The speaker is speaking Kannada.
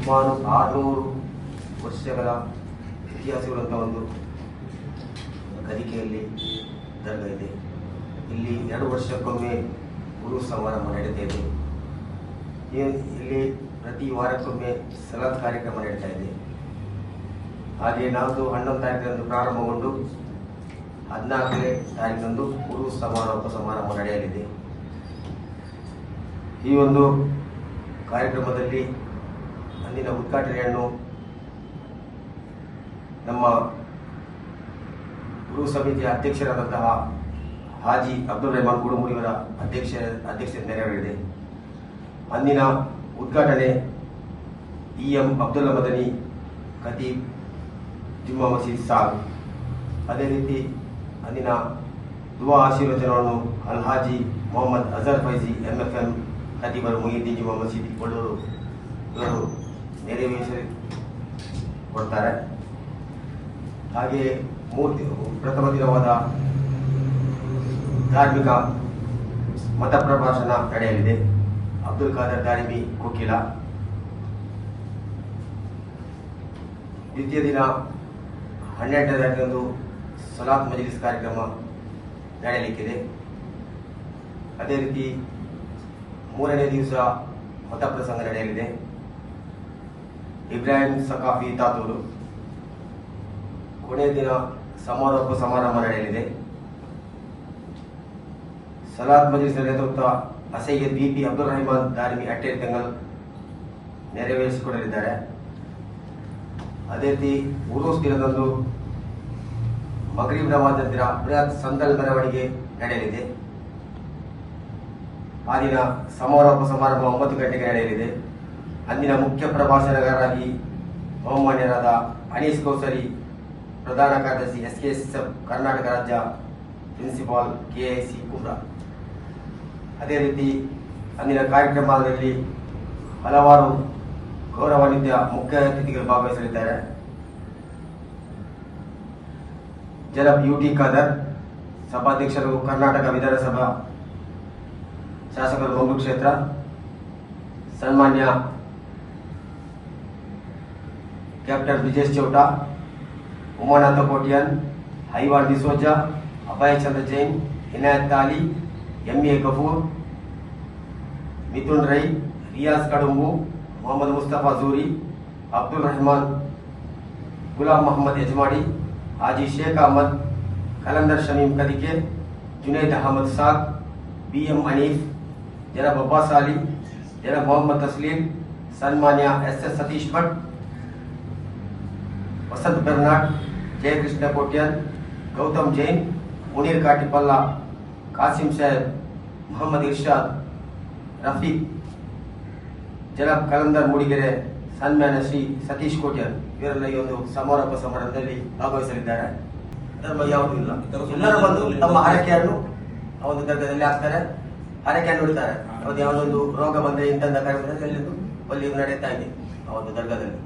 ಸುಮಾರು 600 ವರ್ಷಗಳ ಇತಿಹಾಸಗಳಂತ ಒಂದು ಗದಿಕೆಯಲ್ಲಿ ದರ್ಗಾ ಇದೆ. ಇಲ್ಲಿ 2 ವರ್ಷಕ್ಕೊಮ್ಮೆ ಗುರು ಸಮಾರಂಭ ನಡೀತಾ ಇದೆ. ಇಲ್ಲಿ ಪ್ರತಿ ವಾರಕ್ಕೊಮ್ಮೆ ಸಲಾತ್ ಕಾರ್ಯಕ್ರಮ ನಡೀತಾ ಇದೆ. ಹಾಗೆ ನಾಲ್ಕು 11 ತಾರೀಕಿನಂದು ಪ್ರಾರಂಭಗೊಂಡು 14ನೇ ತಾರೀಕಿನಂದು ಗುರು ಸಮಾರಂಭ ನಡೆಯಲಿದೆ. ಈ ಒಂದು ಕಾರ್ಯಕ್ರಮದಲ್ಲಿ ಅಂದಿನ ಉದ್ಘಾಟನೆಯನ್ನು ನಮ್ಮ ಗುರು ಸಮಿತಿಯ ಅಧ್ಯಕ್ಷರಾದಂತಹ ಹಾಜಿ ಅಬ್ದುಲ್ ರೆಹಮಾನ್ ಕುಡುಮುರಿಯವರ ಅಧ್ಯಕ್ಷತೆ ನೆರವೇರಿದೆ. ಅಂದಿನ ಉದ್ಘಾಟನೆ EM ಅಬ್ದುಲ್ಲಾ ಮದನಿ ಖತೀಬ್ ಜುಮ್ಮಾ ಮಸೀದ್ ಸಾಲ್. ಅದೇ ರೀತಿ ಅಂದಿನ ದುವಾ ಆಶೀರ್ವಚನವನ್ನು ಅಲ್ಹಾಜಿ ಮೊಹಮ್ಮದ್ ಅಜರ್ ಫೈಜಿ MFM ಖತೀಬರು ಮುಹಿದ್ದೀನ್ ಜುಮ್ಮಾ ಮಸೀದ್ ಕೊಳ್ಳೂರು ಇವರು ನೆರವೇರಿಸಿ ಕೊಡ್ತಾರೆ. ಹಾಗೆ ಪ್ರಥಮ ದಿನವಾದ ಧಾರ್ಮಿಕ ಮತ ಪ್ರಭಾಷಣ ನಡೆಯಲಿದೆ. ಅಬ್ದುಲ್ ಖಾದರ್ ದಾರಿಮಿ ಕೋಕಿಲ. ದ್ವಿತೀಯ ದಿನ 12ನೇ ತಾರೀಕಿನಂದು ಸಲಾತ್ ಮಜ್ಲಿಸ್ ಕಾರ್ಯಕ್ರಮ ನಡೆಯಲಿಕ್ಕಿದೆ. ಅದೇ ರೀತಿ 3ನೇ ದಿವಸ ಮತ ಪ್ರಸಂಗ ನಡೆಯಲಿದೆ. ಇಬ್ರಾಹಿಂ ಸಕಾಫಿ ತಾತೂರು. ಕೊನೆಯ ದಿನ ಸಮಾರೋಪ ಸಮಾರಂಭ ನಡೆಯಲಿದೆ. ಸಲಾತ್ ಮಜ್ಲಿಸ್ ನೇತೃತ್ವ ಅಸೈಯದ್ BP ಅಬ್ದುಲ್ ರಹಮಾನ್ ದಾರಿಮಿ ಅಟ್ಟೆ ತೆಂಗಲ್ ನೆರವೇರಿಸಿಕೊಡಲಿದ್ದಾರೆ. ಅದೇ ರೀತಿ ಉರೂಸ್ ದಿನದಂದು ಮಗ್ರಿಬ್ ನಮಾಜ್ ನಂತರ ಬೃಹತ್ ಸಂದಲ್ ಮೆರವಣಿಗೆ ನಡೆಯಲಿದೆ. ಆ ದಿನ ಸಮಾರೋಪ ಸಮಾರಂಭ 9 ಗಂಟೆಗೆ ನಡೆಯಲಿದೆ. ಅಂದಿನ ಮುಖ್ಯ ಪ್ರಭಾಷಣಗಾರರಾಗಿ ಬಹುಮಾನ್ಯರಾದ ಅನೀಸ್ ಕೌಸರಿ, ಪ್ರಧಾನ ಕಾರ್ಯದರ್ಶಿ SKSF ಕರ್ನಾಟಕ ರಾಜ್ಯ ಪ್ರಿನ್ಸಿಪಾಲ್ KIC ಕುಮ್ರಾ. ಅದೇ ರೀತಿ ಅಂದಿನ ಕಾರ್ಯಕ್ರಮದಲ್ಲಿ ಹಲವಾರು ಗೌರವಾನ್ವಿತ ಮುಖ್ಯ ಅತಿಥಿಗಳು ಭಾಗವಹಿಸಲಿದ್ದಾರೆ. ಜನಾಬ್ UT ಖಾದರ್, ಸಭಾಧ್ಯಕ್ಷರು ಕರ್ನಾಟಕ ವಿಧಾನಸಭಾ ಶಾಸಕರು ಮಂಗಳೂರು ಕ್ಷೇತ್ರ. ಸನ್ಮಾನ್ಯ captain Brijesh Chowta, Umanath Kotian, Ivan D'Souza, Abhay Chandra Jain, Inayat Ali, MA Gafoor, Mithun Rai, Riyaz Kadumbu, Mohammed Mustafa Juri, Abdul Rahman, Ghulam Mohammed Yajamadi, Haji Sheikh Ahmed, Kalandar Shamim Kadike, Junaid Ahmed Saad, BM Haneef, Janab Abbas Ali, Janab Mohammed Tasleem, ಸನ್ಮಾನ್ಯ SS ಸತೀಶ್ ಭಟ್, ವಸಂತ್ ಬೆರ್ನಾಡ್, ಜಯಕೃಷ್ಣ ಕೋಟ್ಯಾನ್, ಗೌತಮ್ ಜೈನ್, ಮುನೀರ್ ಕಾಟಿಪಲ್ಲ, ಕಾಸಿಂ ಸಾಹೇಬ್, ಮೊಹಮ್ಮದ್ ಇರ್ಷಾದ್, ರಫೀಕ್, ಜನಾಬ್ ಕಲಂದರ್ ಮೂಡಿಗೆರೆ, ಸನ್ಮಾನ್ಯ ಶ್ರೀ ಸತೀಶ್ ಕೋಟ್ಯಾನ್ ಇವರೆಲ್ಲ ಈ ಒಂದು ಸಮಾರೋಪ ಸಮಾರಂಭದಲ್ಲಿ ಭಾಗವಹಿಸಲಿದ್ದಾರೆ. ಧರ್ಮ ಯಾವುದೂ ಇಲ್ಲ, ಎಲ್ಲರೂ ಬಂದು ತಮ್ಮ ಹರಕೆಯನ್ನು ಆ ಒಂದು ದರ್ಗದಲ್ಲಿ ಹಾಕ್ತಾರೆ, ಹರಕೆಯನ್ನು ನೋಡ್ತಾರೆ. ಯಾವುದೊಂದು ರೋಗ ಬಂದರೆ ಇಂಥ ಕಾರ್ಯಕ್ರಮದಲ್ಲಿ ಅಲ್ಲಿ ನಡೆಯುತ್ತಾ ಇದೆ ಆ ಒಂದು ದರ್ಗದಲ್ಲಿ.